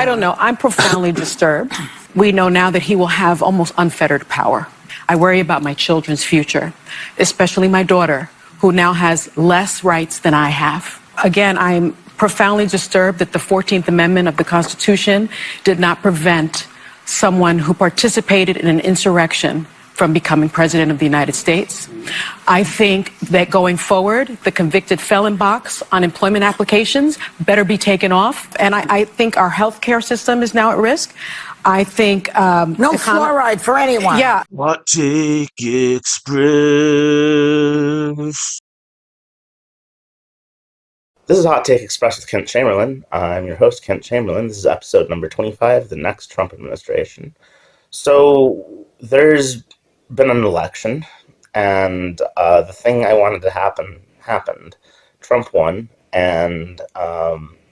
I don't know. I'm profoundly disturbed. We know now that he will have almost unfettered power. I worry about my children's future, especially my daughter, who now has less rights than I have. Again, I'm profoundly disturbed that the 14th Amendment of the Constitution did not prevent someone who participated in an insurrection from becoming president of the United States. I think that going forward, the convicted felon box on employment applications better be taken off. And I think our healthcare system is now at risk. I think no fluoride for anyone. Yeah. Hot Take Express. This is Hot Take Express with Kent Chamberlain. I'm your host, Kent Chamberlain. This is episode number 25, the next Trump administration. So there's been an election, and the thing I wanted to happen happened. Trump won, and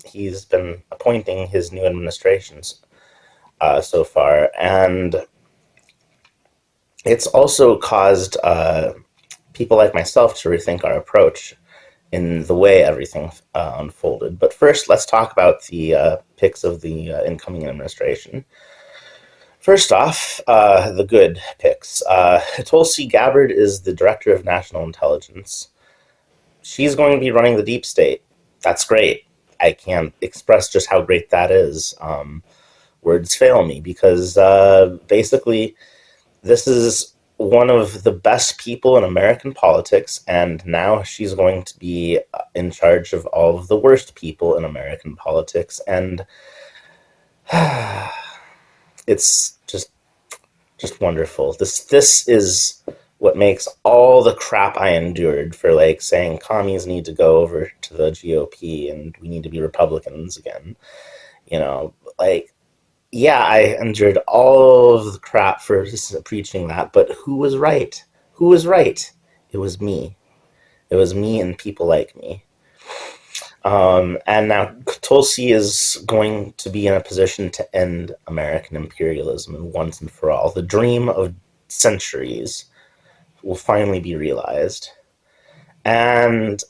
he's been appointing his new administrations so far, and it's also caused people like myself to rethink our approach in the way everything unfolded. But first, let's talk about the picks of the incoming administration. First off, the good picks. Tulsi Gabbard is the Director of National Intelligence. She's going to be running the deep state. That's great. I can't express just how great that is. Words fail me, because basically this is one of the best people in American politics, and now she's going to be in charge of all of the worst people in American politics, and it's just wonderful. This is what makes all the crap I endured for saying commies need to go over to the GOP and we need to be Republicans again. Yeah, I endured all of the crap for preaching that, but who was right? Who was right? It was me. It was me and people like me. And now Tulsi is going to be in a position to end American imperialism once and for all. The dream of centuries will finally be realized. And,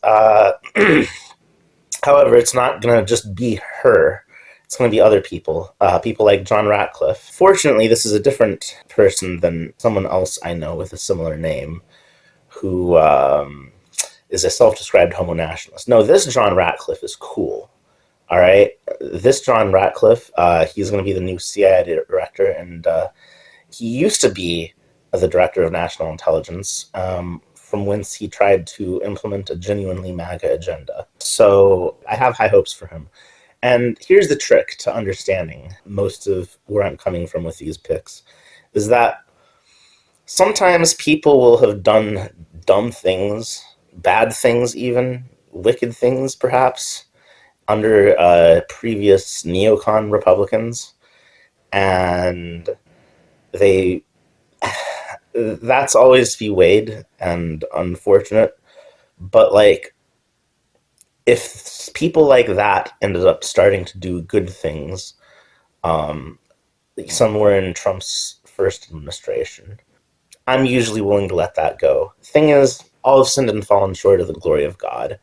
however, it's not going to just be her. It's going to be other people, people like John Ratcliffe. Fortunately, this is a different person than someone else I know with a similar name who is a self-described homo nationalist. No, this John Ratcliffe is cool, all right? This John Ratcliffe, he's going to be the new CIA director, and he used to be the Director of National Intelligence, from whence he tried to implement a genuinely MAGA agenda. So I have high hopes for him. And here's the trick to understanding most of where I'm coming from with these picks, is that sometimes people will have done dumb things, bad things even, wicked things perhaps, under previous neocon Republicans, and that's always to be weighed and unfortunate, but if people like that ended up starting to do good things somewhere in Trump's first administration, I'm usually willing to let that go. The thing is, all have sinned and fallen short of the glory of God.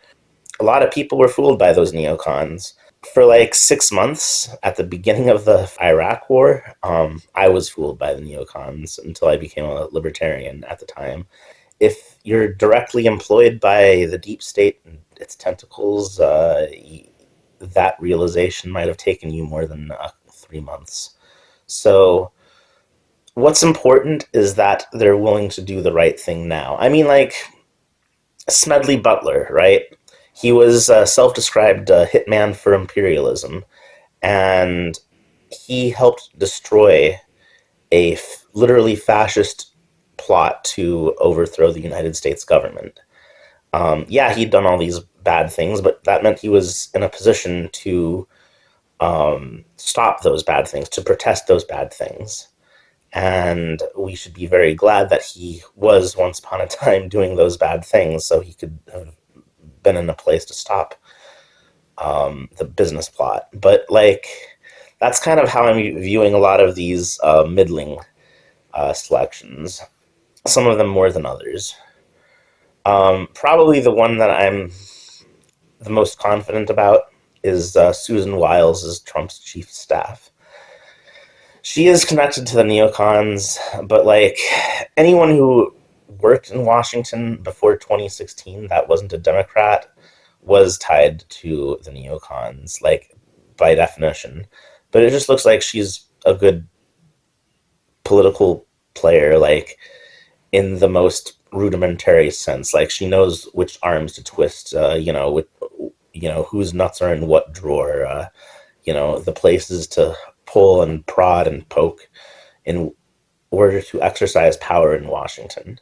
A lot of people were fooled by those neocons. For 6 months at the beginning of the Iraq War, I was fooled by the neocons until I became a libertarian at the time. If you're directly employed by the deep state and its tentacles, that realization might have taken you more than 3 months. So what's important is that they're willing to do the right thing now. I mean, Smedley Butler, right? He was a self-described hitman for imperialism, and he helped destroy a literally fascist plot to overthrow the United States government. Yeah, he'd done all these bad things, but that meant he was in a position to stop those bad things, to protest those bad things. And we should be very glad that he was once upon a time doing those bad things, so he could have been in a place to stop the business plot. But that's kind of how I'm viewing a lot of these middling selections, some of them more than others. Probably the one that I'm the most confident about is Susan Wiles is Trump's chief of staff. She is connected to the neocons, but like anyone who worked in Washington before 2016 that wasn't a Democrat was tied to the neocons, like by definition. But it just looks like she's a good political player, like in the most rudimentary sense. Like she knows which arms to twist, whose nuts are in what drawer, the places to pull and prod and poke in order to exercise power in Washington.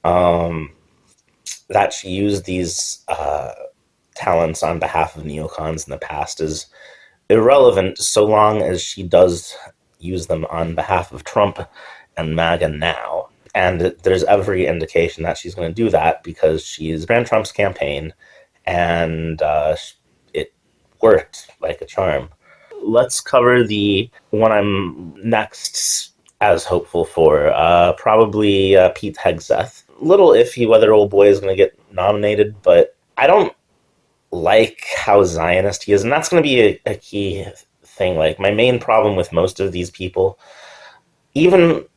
That she used these talents on behalf of neocons in the past is irrelevant so long as she does use them on behalf of Trump and MAGA now. And there's every indication that she's going to do that because she's ran Trump's campaign and it worked like a charm. Let's cover the one I'm next as hopeful for, probably Pete Hegseth. Little iffy whether old boy is going to get nominated, but I don't like how Zionist he is, and that's going to be a key thing. Like my main problem with most of these people, even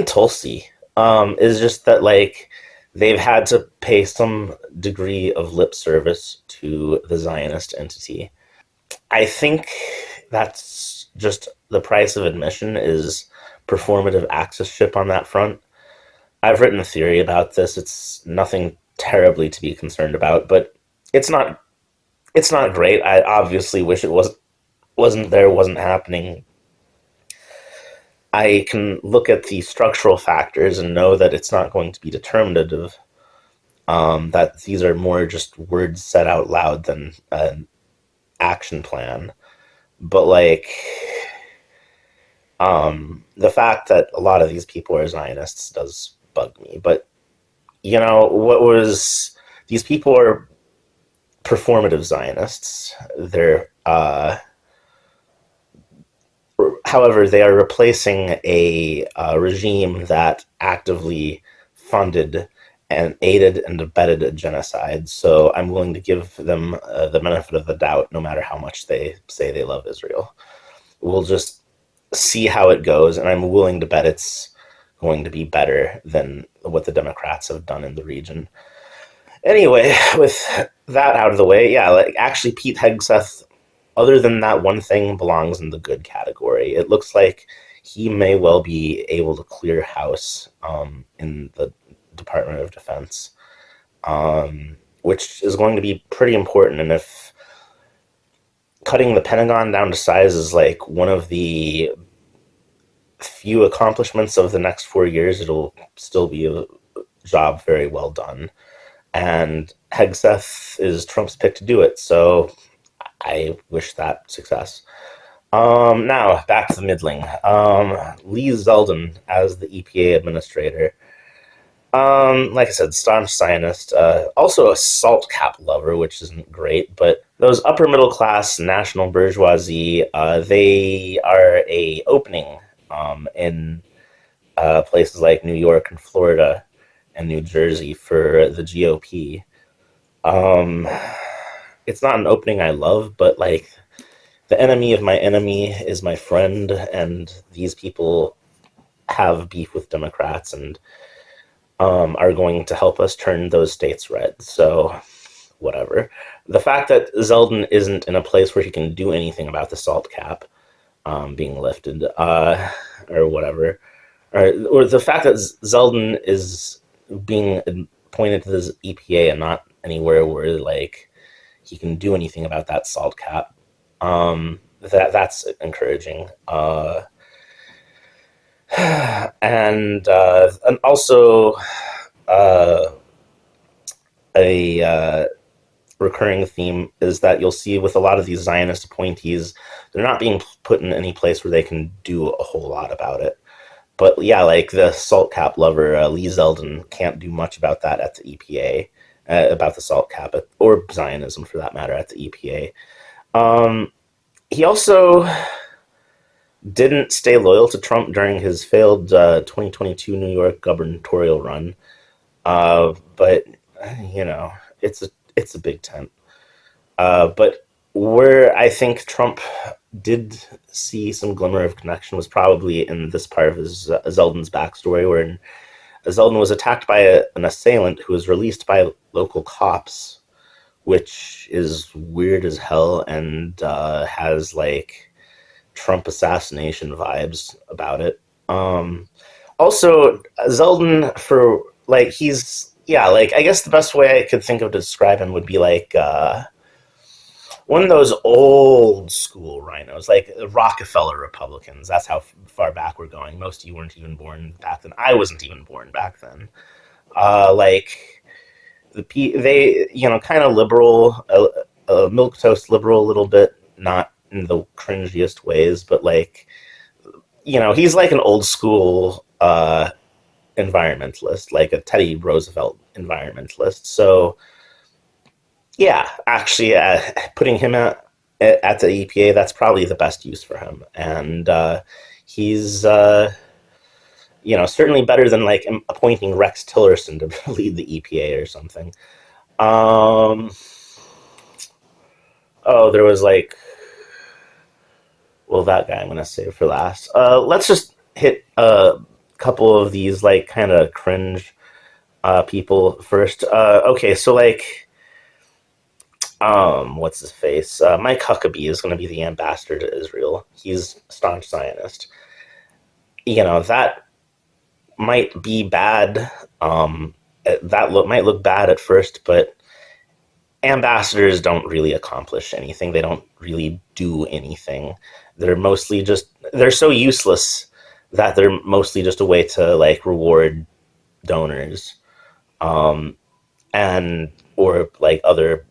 Tulsi, is just that like they've had to pay some degree of lip service to the Zionist entity. I think that's just the price of admission is performative accessorship on that front. I've written a theory about this. It's nothing terribly to be concerned about, but it's not great. I obviously wish it wasn't happening. I can look at the structural factors and know that it's not going to be determinative, that these are more just words said out loud than an action plan. But like the fact that a lot of these people are Zionists does bug me. But these people are performative Zionists. They're however, they are replacing a regime that actively funded and aided and abetted a genocide. So I'm willing to give them the benefit of the doubt, no matter how much they say they love Israel. We'll just see how it goes, and I'm willing to bet it's going to be better than what the Democrats have done in the region. Anyway, with that out of the way, yeah, like actually Pete Hegseth, other than that one thing, belongs in the good category. It looks like he may well be able to clear house in the Department of Defense, which is going to be pretty important. And if cutting the Pentagon down to size is like one of the few accomplishments of the next 4 years, it'll still be a job very well done. And Hegseth is Trump's pick to do it, so I wish that success. Now, back to the middling. Lee Zeldin as the EPA administrator. Like I said, staunch Zionist, also a salt cap lover, which isn't great, but those upper middle class national bourgeoisie, they are a opening in places like New York and Florida and New Jersey for the GOP. It's not an opening I love, but like the enemy of my enemy is my friend, and these people have beef with Democrats and are going to help us turn those states red. So whatever. The fact that Zeldin isn't in a place where he can do anything about the salt cap being lifted, or whatever, or the fact that Zeldin is being appointed to this EPA and not anywhere where like he can do anything about that salt cap, that's encouraging. And also a recurring theme is that you'll see with a lot of these Zionist appointees, they're not being put in any place where they can do a whole lot about it. But yeah, like the salt cap lover, Lee Zeldin, can't do much about that at the EPA, about the salt cap, or Zionism for that matter, at the EPA. He also didn't stay loyal to Trump during his failed 2022 New York gubernatorial run. But, it's a big tent. But where I think Trump did see some glimmer of connection was probably in this part of his Zeldin's backstory, where Zeldin was attacked by an assailant who was released by local cops, which is weird as hell and has like Trump assassination vibes about it. Also, Zeldin, for like, he's, yeah, like, I guess the best way I could think of to describe him would be like one of those old school rhinos, like Rockefeller Republicans. That's how far back we're going. Most of you weren't even born back then. I wasn't even born back then. Like they, kind of liberal, milk toast liberal a little bit, not in the cringiest ways, but like, he's like an old school environmentalist, like a Teddy Roosevelt environmentalist. So yeah, actually, putting him at the EPA, that's probably the best use for him, and he's certainly better than like appointing Rex Tillerson to lead the EPA or something. Oh, there was like, well, that guy I'm gonna save for last. Let's just hit a couple of these like kind of cringe people first. Okay, so like, what's his face? Mike Huckabee is going to be the ambassador to Israel. He's a staunch Zionist. That might be bad. Might look bad at first, but ambassadors don't really accomplish anything. They don't really do anything. They're so useless that they're mostly just a way to like reward donors, and or like other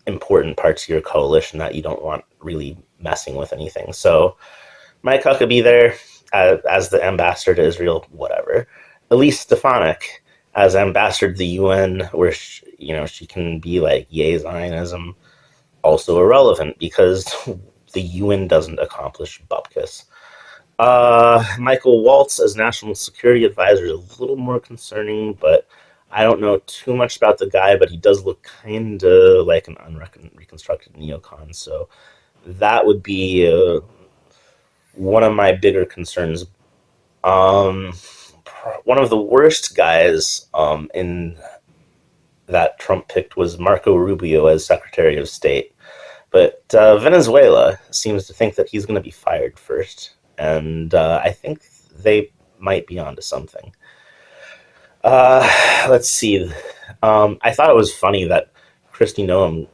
important parts of your coalition that you don't want really messing with anything. So Mike Huckabee there as the ambassador to Israel, whatever. Elise Stefanik as ambassador to the UN, where she can be like yay Zionism, also irrelevant because the UN doesn't accomplish bupkis. Michael Waltz as national security advisor is a little more concerning, but I don't know too much about the guy, but he does look kind of like an unreconstructed neocon, so that would be one of my bigger concerns. One of the worst guys in that Trump picked was Marco Rubio as Secretary of State, but Venezuela seems to think that he's going to be fired first, and I think they might be onto something. Let's see. I thought it was funny that Kristi Noem,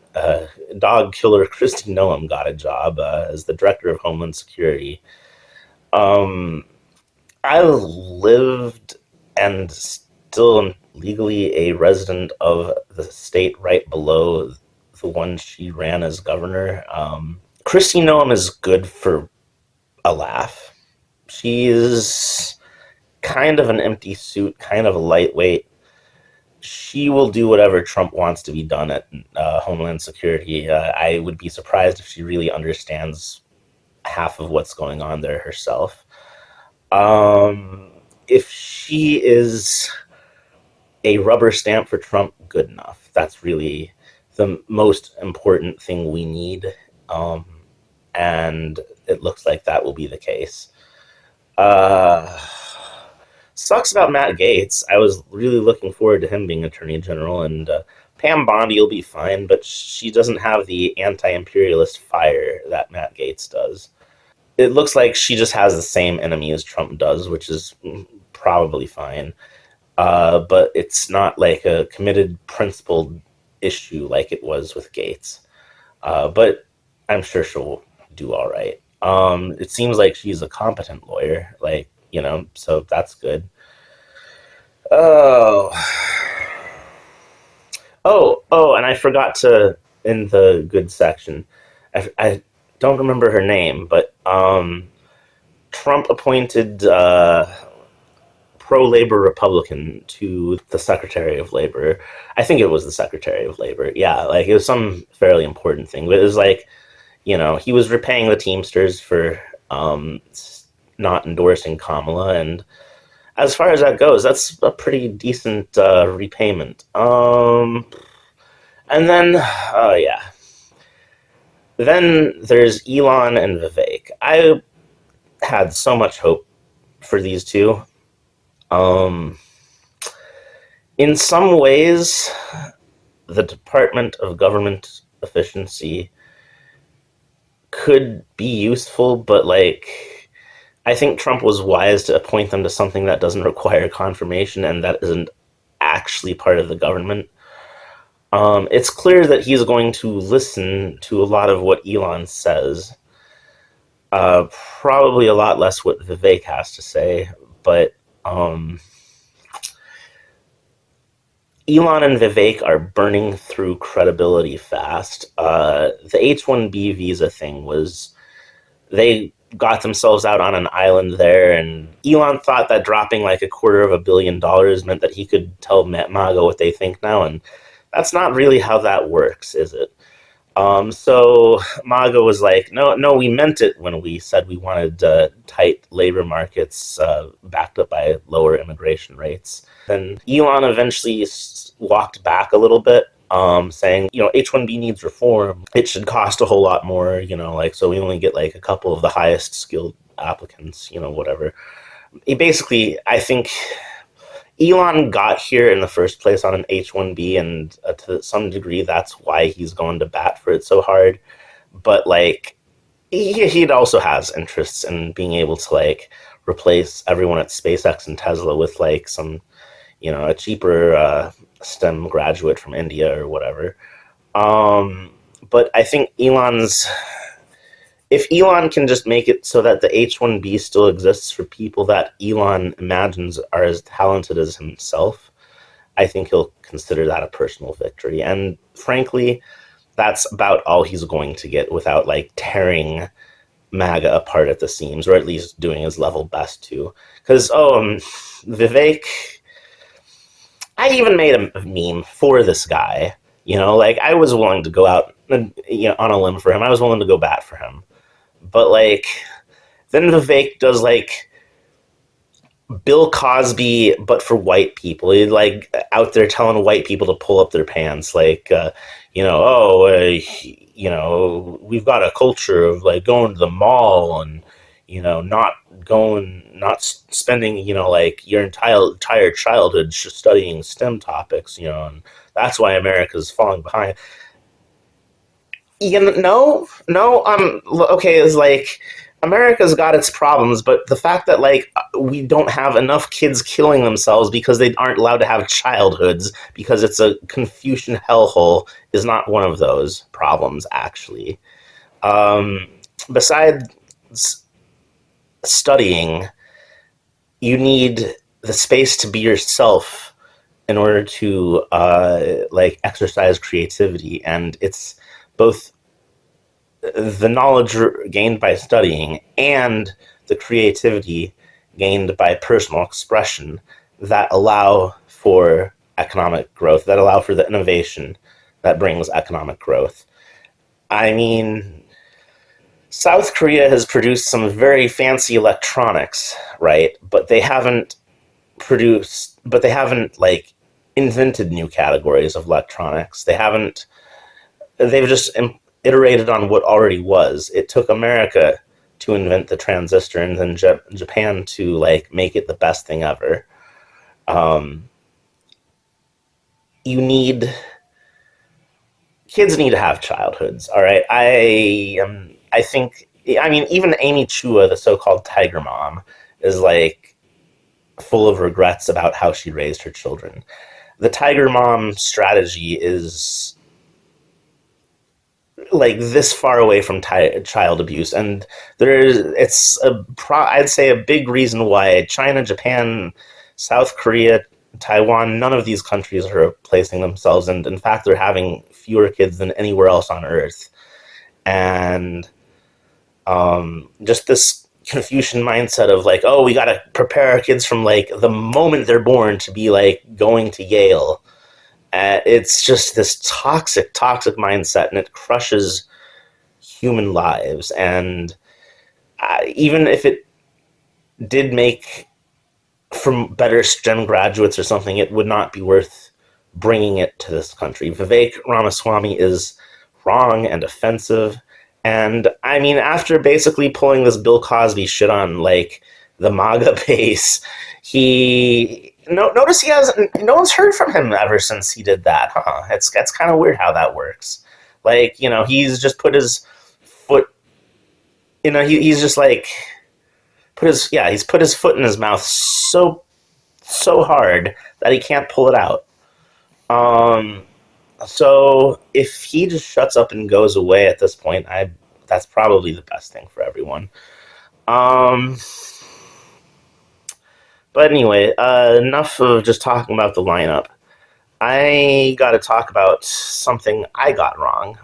dog killer Kristi Noem, got a job as the director of Homeland Security. I lived and still am legally a resident of the state right below the one she ran as governor. Kristi Noem is good for a laugh. She is kind of an empty suit, kind of a lightweight. She will do whatever Trump wants to be done at Homeland Security. I would be surprised if she really understands half of what's going on there herself. If she is a rubber stamp for Trump, good enough. That's really the most important thing we need. And it looks like that will be the case. Sucks about Matt Gaetz. I was really looking forward to him being Attorney General, and Pam Bondi will be fine, but she doesn't have the anti-imperialist fire that Matt Gaetz does. It looks like she just has the same enemy as Trump does, which is probably fine. But it's not like a committed, principled issue like it was with Gaetz. But I'm sure she'll do all right. It seems like she's a competent lawyer, so that's good. Oh, and I forgot to, in the good section, I don't remember her name, but Trump appointed pro-labor Republican to the Secretary of Labor. I think it was the Secretary of Labor. Yeah, like it was some fairly important thing, but it was like, he was repaying the Teamsters for not endorsing Kamala, and as far as that goes, that's a pretty decent repayment. And then, yeah, Then there's Elon and Vivek. I had so much hope for these two. In some ways, the Department of Government Efficiency could be useful, but like, I think Trump was wise to appoint them to something that doesn't require confirmation and that isn't actually part of the government. It's clear that he's going to listen to a lot of what Elon says. Probably a lot less what Vivek has to say, but Elon and Vivek are burning through credibility fast. The H-1B visa thing was, they got themselves out on an island there, and Elon thought that dropping like $250 million meant that he could tell MAGA what they think now, and that's not really how that works, is it? So MAGA was like, no, we meant it when we said we wanted tight labor markets backed up by lower immigration rates. Then Elon eventually walked back a little bit, saying, H-1B needs reform. It should cost a whole lot more, like, so we only get like a couple of the highest skilled applicants, whatever. Basically, I think Elon got here in the first place on an H-1B, and to some degree, that's why he's going to bat for it so hard. But like, he also has interests in being able to like replace everyone at SpaceX and Tesla with like some, a cheaper STEM graduate from India or whatever. But I think if Elon can just make it so that the H-1B still exists for people that Elon imagines are as talented as himself, I think he'll consider that a personal victory. And frankly, that's about all he's going to get without like tearing MAGA apart at the seams, or at least doing his level best to. Because, Vivek, I even made a meme for this guy. Like, I was willing to go out on a limb for him. I was willing to go bat for him. But like, then Vivek does like Bill Cosby, but for white people. He's like out there telling white people to pull up their pants, like, we've got a culture of like going to the mall and not spending like your entire childhood studying STEM topics, and that's why America's falling behind. Okay, it's like America's got its problems, but the fact that like we don't have enough kids killing themselves because they aren't allowed to have childhoods because it's a Confucian hellhole is not one of those problems, actually. Besides studying, you need the space to be yourself in order to like exercise creativity, and it's both the knowledge gained by studying and the creativity gained by personal expression that allow for economic growth, that allow for the innovation that brings economic growth. I mean, South Korea has produced some very fancy electronics, right? But they haven't like invented new categories of electronics. They've just iterated on what already was. It took America to invent the transistor, and then Japan to like make it the best thing ever. Kids need to have childhoods. All right, I think. I mean, even Amy Chua, the so-called tiger mom, is like full of regrets about how she raised her children. The tiger mom strategy is like this far away from child abuse, and I'd say a big reason why China, Japan, South Korea, Taiwan, none of these countries are replacing themselves, and in fact they're having fewer kids than anywhere else on earth. And just this Confucian mindset of like, oh, we got to prepare our kids from like the moment they're born to be like going to Yale. It's just this toxic mindset, and it crushes human lives. And even if it did make for better STEM graduates or something, it would not be worth bringing it to this country. Vivek Ramaswamy is wrong and offensive, And I mean, after basically pulling this Bill Cosby shit on like the MAGA base, notice he hasn't. No one's heard from him ever since he did that. Huh? It's kind of weird how that works. Like, he's just put his foot. He's just like he's put his foot in his mouth so hard that he can't pull it out. So if he just shuts up and goes away at this point, that's probably the best thing for everyone. But anyway, enough of just talking about the lineup. I got to talk about something I got wrong.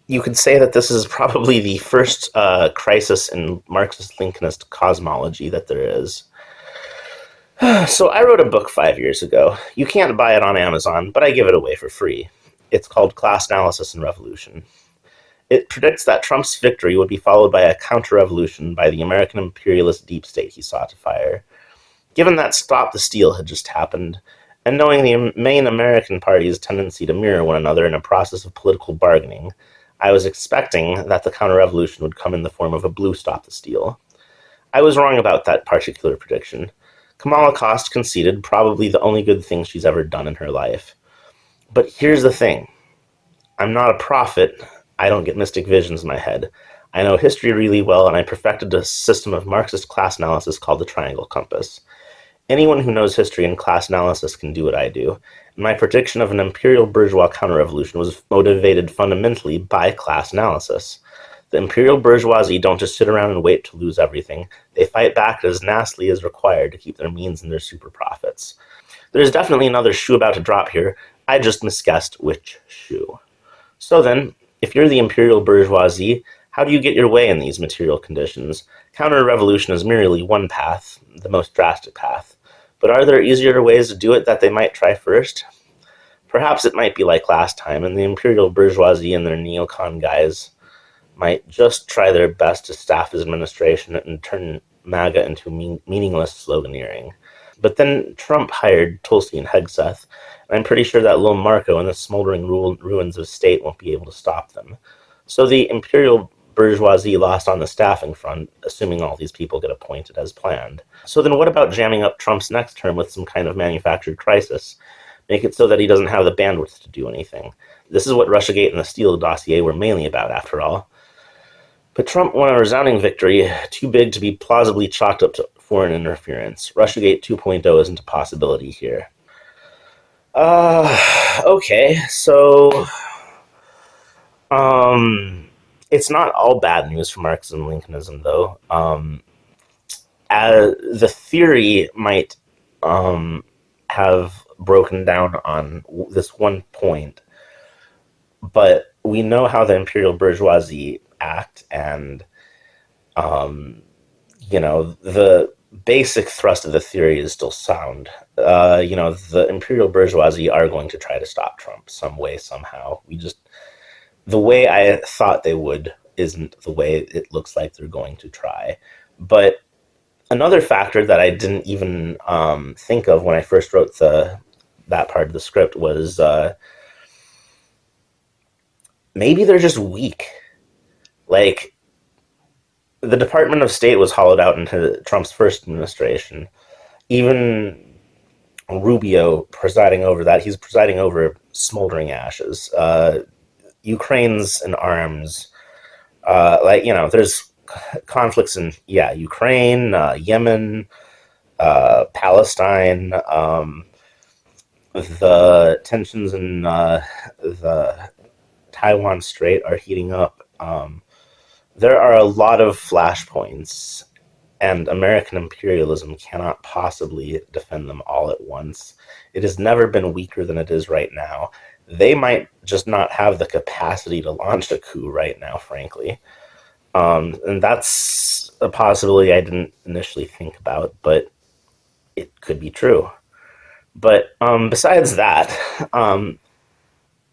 You could say that this is probably the first crisis in Marxist-Leninist cosmology that there is. So I wrote a book 5 years ago. You can't buy it on Amazon, but I give it away for free. It's called Class Analysis and Revolution. It predicts that Trump's victory would be followed by a counter-revolution by the American imperialist deep state he sought to fire. Given that Stop the Steal had just happened, and knowing the main American party's tendency to mirror one another in a process of political bargaining, I was expecting that the counter-revolution would come in the form of a blue Stop the Steal. I was wrong about that particular prediction. Kamala Cost conceded probably the only good thing she's ever done in her life. But here's the thing. I'm not a prophet. I don't get mystic visions in my head. I know history really well, and I perfected a system of Marxist class analysis called the triangle compass. Anyone who knows history and class analysis can do what I do, and my prediction of an imperial bourgeois counter-revolution was motivated fundamentally by class analysis. The imperial bourgeoisie don't just sit around and wait to lose everything. They fight back as nastily as required to keep their means and their super profits. There's definitely another shoe about to drop here. I just misguessed which shoe. So then, if you're the imperial bourgeoisie, how do you get your way in these material conditions? Counter-revolution is merely one path, the most drastic path. But are there easier ways to do it that they might try first? Perhaps it might be like last time, and the imperial bourgeoisie and their neocon guys might just try their best to staff his administration and turn MAGA into meaningless sloganeering. But then Trump hired Tulsi and Hegseth, and I'm pretty sure that little Marco and the smoldering ruins of state won't be able to stop them. So the imperial bourgeoisie lost on the staffing front, assuming all these people get appointed as planned. So then what about jamming up Trump's next term with some kind of manufactured crisis? Make it so that he doesn't have the bandwidth to do anything. This is what Russiagate and the Steele dossier were mainly about, after all. But Trump won a resounding victory, too big to be plausibly chalked up to foreign interference. Russiagate 2.0 isn't a possibility here. Okay, so it's not all bad news for Marxism and Lincolnism, though. The theory might have broken down on this one point, but we know how the imperial bourgeoisie act, and the basic thrust of the theory is still sound. The imperial bourgeoisie are going to try to stop Trump some way, somehow. The way I thought they would isn't the way it looks like they're going to try. But another factor that I didn't even think of when I first wrote that part of the script was maybe they're just weak. Like, the Department of State was hollowed out into Trump's first administration. Even Rubio presiding over that, he's presiding over smoldering ashes. Ukraine's in arms. There's conflicts in, Ukraine, Yemen, Palestine, the tensions in the Taiwan Strait are heating up. There are a lot of flashpoints, and American imperialism cannot possibly defend them all at once. It has never been weaker than it is right now. They might just not have the capacity to launch a coup right now, frankly. And that's a possibility I didn't initially think about, but it could be true. But besides that,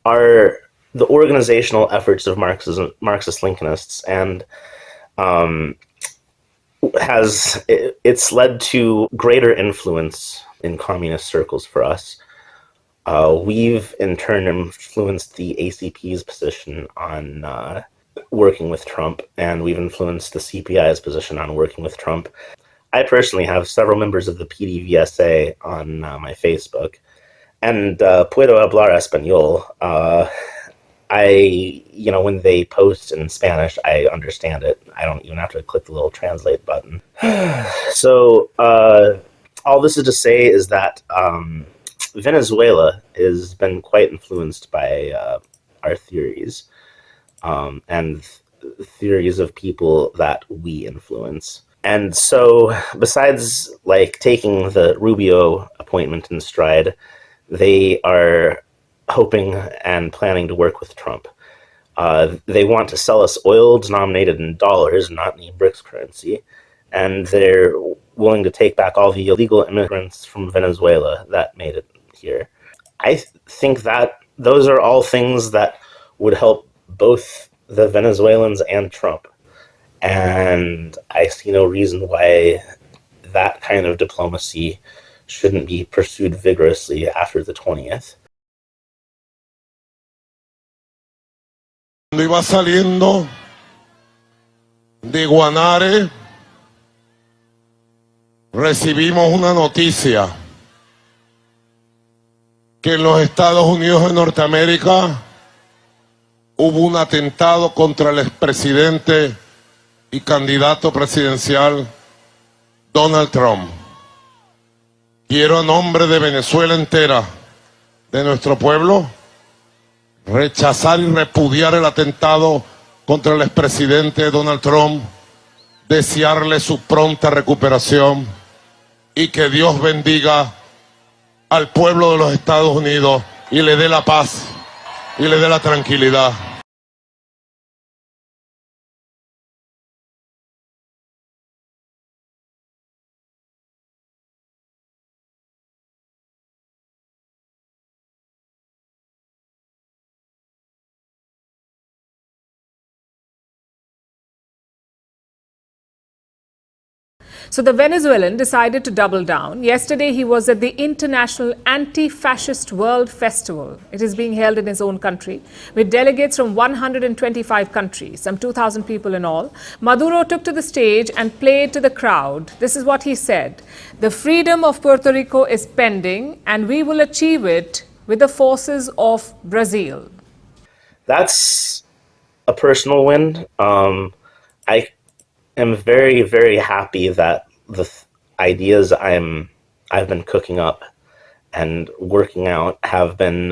are the organizational efforts of Marxist-Leninists, and it's led to greater influence in communist circles for us. We've in turn influenced the ACP's position on working with Trump, and we've influenced the CPI's position on working with Trump. I personally have several members of the PDVSA on my Facebook, and puedo hablar español. When they post in Spanish, I understand it. I don't even have to click the little translate button. So, all this is to say is that Venezuela has been quite influenced by our theories, and theories of people that we influence. And so, besides like taking the Rubio appointment in stride, they are hoping and planning to work with Trump. They want to sell us oil denominated in dollars, not in BRICS currency, and they're willing to take back all the illegal immigrants from Venezuela that made it here. I think that those are all things that would help both the Venezuelans and Trump. And I see no reason why that kind of diplomacy shouldn't be pursued vigorously after the 20th. Cuando iba saliendo de Guanare, recibimos una noticia que en los Estados Unidos de Norteamérica hubo un atentado contra el expresidente y candidato presidencial Donald Trump. Quiero a nombre de Venezuela entera, de nuestro pueblo, rechazar y repudiar el atentado contra el expresidente Donald Trump, desearle su pronta recuperación y que Dios bendiga al pueblo de los Estados Unidos y le dé la paz y le dé la tranquilidad. So the Venezuelan decided to double down. Yesterday, he was at the International Anti-Fascist World Festival. It is being held in his own country, with delegates from 125 countries, some 2,000 people in all. Maduro took to the stage and played to the crowd. This is what he said: "The freedom of Puerto Rico is pending, and we will achieve it with the forces of Brazil." That's a personal win. I am very, very happy that the ideas I've been cooking up and working out have been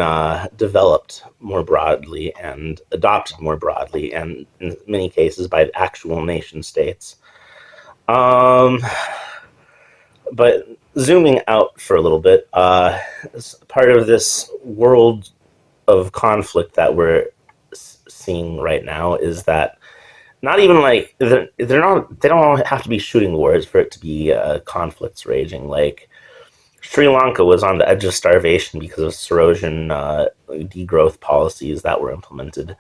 developed more broadly and adopted more broadly, and in many cases by actual nation states. But zooming out for a little bit, part of this world of conflict that we're seeing right now is that not even like they don't have to be shooting wars for it to be conflicts raging. Like Sri Lanka was on the edge of starvation because of Sarosian degrowth policies that were implemented,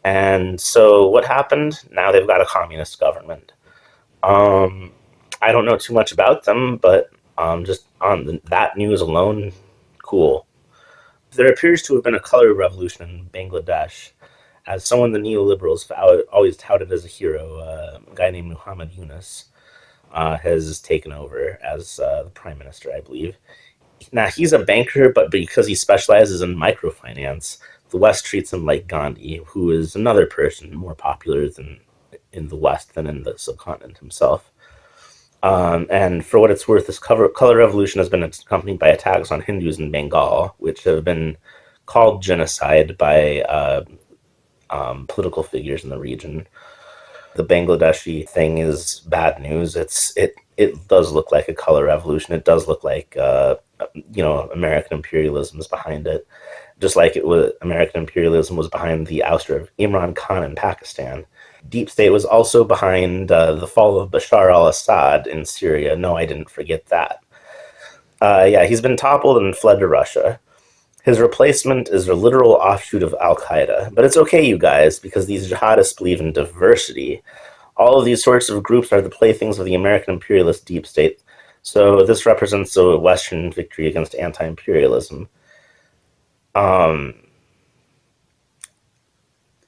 and so what happened? Now they've got a communist government. I don't know too much about them, but just on that news alone, cool. There appears to have been a color revolution in Bangladesh, as someone the neoliberals always touted as a hero, a guy named Muhammad Yunus, has taken over as the prime minister, I believe. Now, he's a banker, but because he specializes in microfinance, the West treats him like Gandhi, who is another person more popular in the West than in the subcontinent himself. And for what it's worth, this color revolution has been accompanied by attacks on Hindus in Bengal, which have been called genocide by political figures in the region. The Bangladeshi thing is bad news. It does look like a color revolution. It does look like American imperialism is behind it, just like American imperialism was behind the ouster of Imran Khan in Pakistan. Deep State was also behind the fall of Bashar al-Assad in Syria. No, I didn't forget that. He's been toppled and fled to Russia. His replacement is a literal offshoot of Al-Qaeda. But it's okay, you guys, because these jihadists believe in diversity. All of these sorts of groups are the playthings of the American imperialist deep state. So this represents a Western victory against anti-imperialism.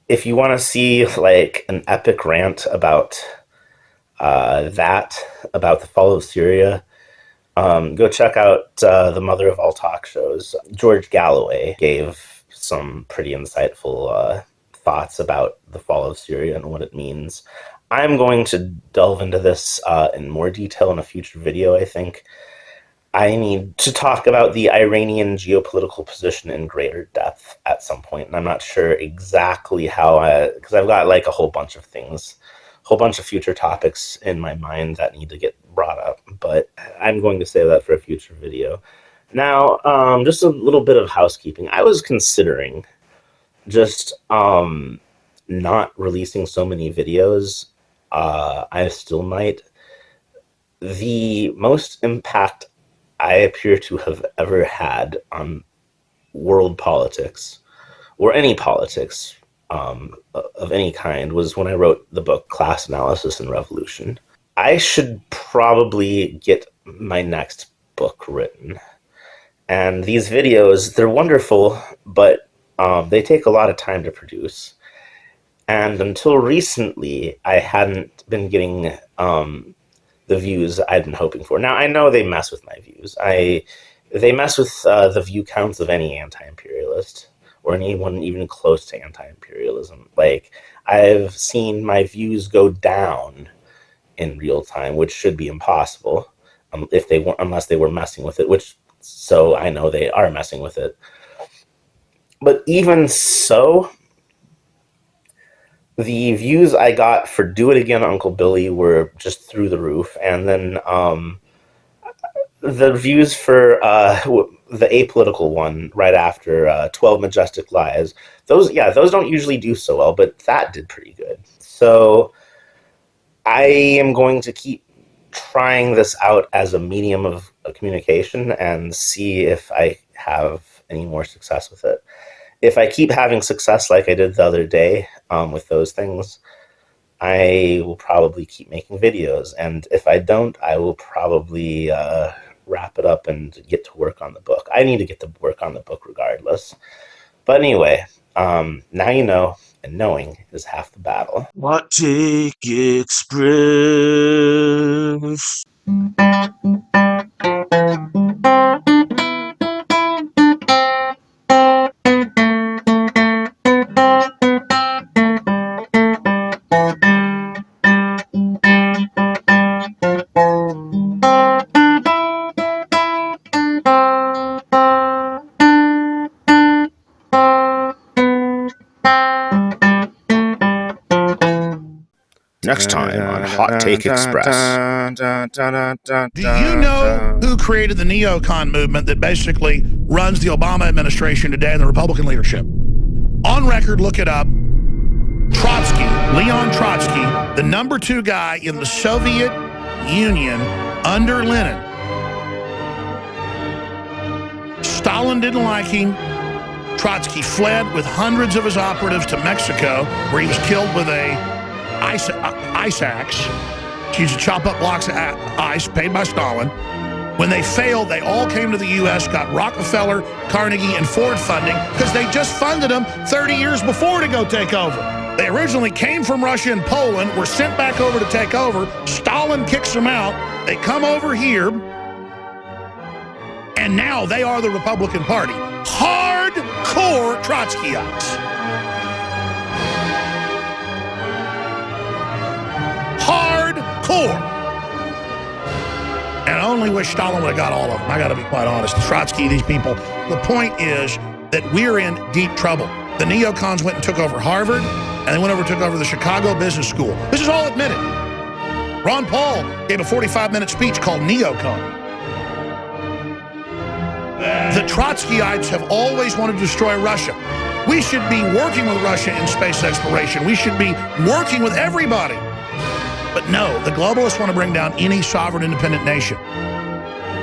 If you want to see like an epic rant about about the fall of Syria, go check out the mother of all talk shows. George Galloway gave some pretty insightful thoughts about the fall of Syria and what it means. I'm going to delve into this in more detail in a future video, I think. I need to talk about the Iranian geopolitical position in greater depth at some point, and I'm not sure exactly how, because I've got like a whole bunch of things, a whole bunch of future topics in my mind that need to get brought up, but I'm going to save that for a future video. Now, just a little bit of housekeeping. I was considering just not releasing so many videos. I still might. The most impact I appear to have ever had on world politics, or any politics of any kind, was when I wrote the book Class Analysis and Revolution. I should probably get my next book written. And these videos, they're wonderful, but they take a lot of time to produce. And until recently, I hadn't been getting the views I'd been hoping for. Now, I know they mess with my views. They mess with the view counts of any anti-imperialist, or anyone even close to anti-imperialism. Like, I've seen my views go down in real time, which should be impossible if they weren't, unless they were messing with it, which, so I know they are messing with it. But even so, the views I got for Do It Again, Uncle Billy were just through the roof. And then the views for the apolitical one right after 12 Majestic Lies, those don't usually do so well, but that did pretty good. So I am going to keep trying this out as a medium of communication and see if I have any more success with it. If I keep having success like I did the other day with those things, I will probably keep making videos. And if I don't, I will probably wrap it up and get to work on the book. I need to get to work on the book regardless. But anyway, now you know, and knowing is half the battle. What Take Express. Next time on Hot Take Express. Do you know who created the neocon movement that basically runs the Obama administration today and the Republican leadership? On record, look it up. Trotsky, Leon Trotsky, the #2 guy in the Soviet Union under Lenin. Stalin didn't like him. Trotsky fled with hundreds of his operatives to Mexico, where he was killed with a ice axe. He used to chop up blocks of ice paid by Stalin. When they failed, they all came to the U.S., got Rockefeller, Carnegie, and Ford funding because they just funded them 30 years before to go take over. They originally came from Russia and Poland, were sent back over to take over. Stalin kicks them out. They come over here, and now they are the Republican Party. Hardcore Trotskyites. Hardcore. And I only wish Stalin would have got all of them. I got to be quite honest. Trotsky, these people. The point is that we're in deep trouble. The neocons went and took over Harvard, and they went over and took over the Chicago Business School. This is all admitted. Ron Paul gave a 45-minute speech called Neocon. The Trotskyites have always wanted to destroy Russia. We should be working with Russia in space exploration. We should be working with everybody. But no, the globalists want to bring down any sovereign independent nation.